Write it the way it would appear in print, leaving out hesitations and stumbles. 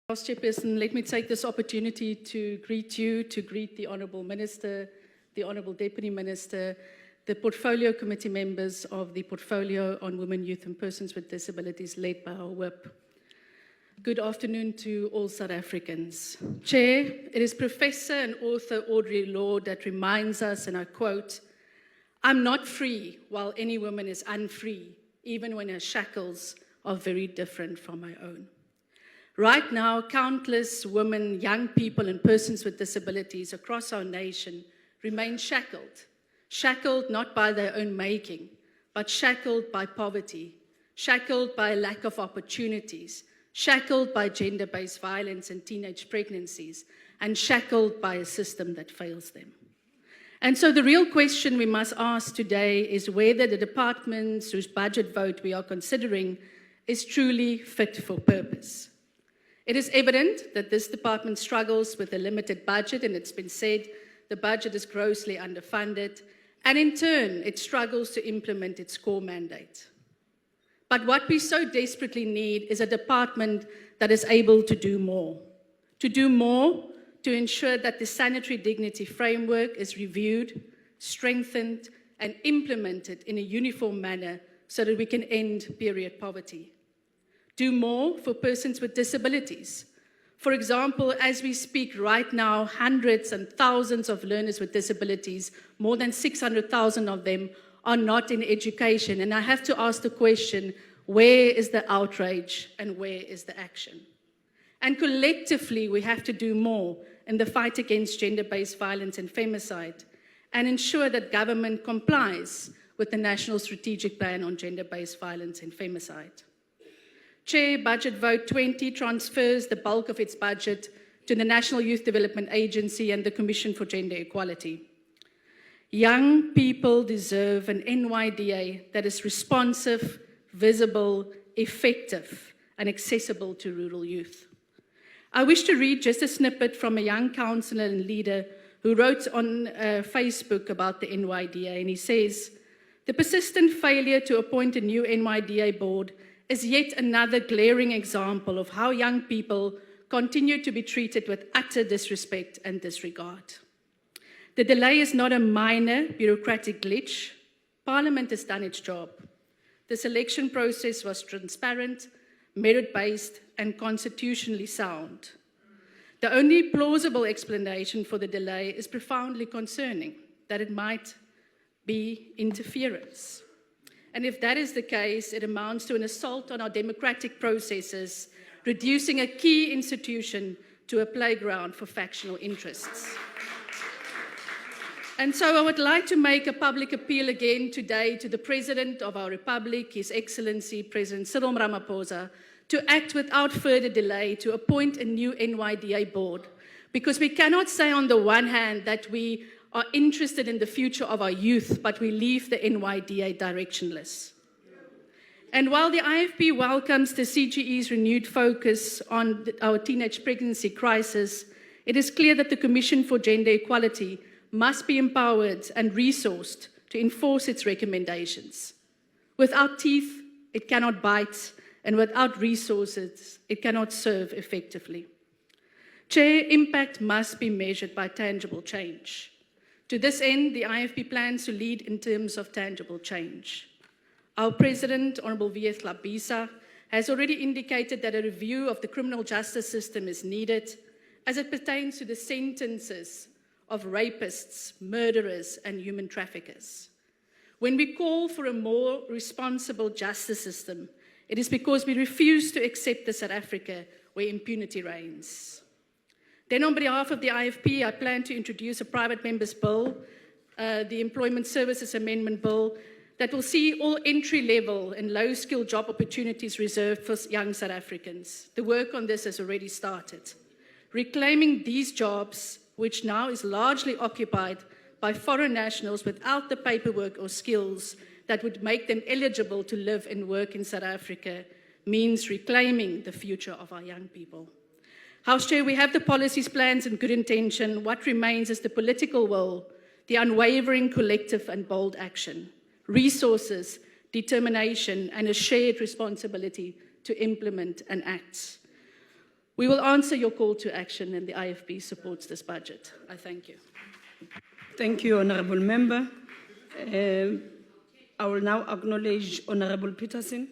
House Chairperson, let me take this opportunity to greet you, to greet the Honourable Minister, the Honourable Deputy Minister, the Portfolio Committee members of the Portfolio on Women, Youth and Persons with Disabilities led by our Whip. Good afternoon to all South Africans. Chair, it is Professor and author Audre Lorde that reminds us, and I quote, "I'm not free while any woman is unfree, even when her shackles are very different from my own." Right now, countless women, young people, and persons with disabilities across our nation remain shackled. Shackled not by their own making, but shackled by poverty, shackled by a lack of opportunities, shackled by gender-based violence and teenage pregnancies, and shackled by a system that fails them. And so the real question we must ask today is whether the departments whose budget vote we are considering is truly fit for purpose. It is evident that this department struggles with a limited budget, and it's been said the budget is grossly underfunded, and in turn, it struggles to implement its core mandate. But what we so desperately need is a department that is able to do more. To do more to ensure that the sanitary dignity framework is reviewed, strengthened, and implemented in a uniform manner so that we can end period poverty. Do more for persons with disabilities. For example, as we speak right now, hundreds and thousands of learners with disabilities, more than 600,000 of them, are not in education. And I have to ask the question, where is the outrage and where is the action? And collectively, we have to do more in the fight against gender-based violence and femicide and ensure that government complies with the National Strategic Plan on Gender-Based Violence and Femicide. Chair, Budget Vote 20 transfers the bulk of its budget to the National Youth Development Agency and the Commission for Gender Equality. Young people deserve an NYDA that is responsive, visible, effective, and accessible to rural youth. I wish to read just a snippet from a young counsellor and leader who wrote on Facebook about the NYDA, and he says, "The persistent failure to appoint a new NYDA board is yet another glaring example of how young people continue to be treated with utter disrespect and disregard. The delay is not a minor bureaucratic glitch. Parliament has done its job. The selection process was transparent, merit-based, and constitutionally sound. The only plausible explanation for the delay is profoundly concerning, that it might be interference. And if that is the case, it amounts to an assault on our democratic processes, reducing a key institution to a playground for factional interests." And so I would like to make a public appeal again today to the President of our Republic, His Excellency President Cyril Ramaphosa, to act without further delay to appoint a new NYDA board, because we cannot say on the one hand that we are interested in the future of our youth, but we leave the NYDA directionless. And while the IFP welcomes the CGE's renewed focus on our teenage pregnancy crisis, it is clear that the Commission for Gender Equality must be empowered and resourced to enforce its recommendations. Without teeth, it cannot bite, and without resources, it cannot serve effectively. Chair, impact must be measured by tangible change. To this end, the IFP plans to lead in terms of tangible change. Our President, Honourable V.S. Labisa, has already indicated that a review of the criminal justice system is needed as it pertains to the sentences of rapists, murderers, and human traffickers. When we call for a more responsible justice system, it is because we refuse to accept the South Africa where impunity reigns. Then on behalf of the IFP, I plan to introduce a private member's bill, the Employment Services Amendment Bill, that will see all entry-level and low-skill job opportunities reserved for young South Africans. The work on this has already started. Reclaiming these jobs, which now is largely occupied by foreign nationals without the paperwork or skills that would make them eligible to live and work in South Africa, means reclaiming the future of our young people. House Chair, we have the policies, plans, and good intention. What remains is the political will, the unwavering collective and bold action, resources, determination, and a shared responsibility to implement and act. We will answer your call to action, and the IFB supports this budget. I thank you. Thank you, Honourable Member. I will now acknowledge Honourable Peterson.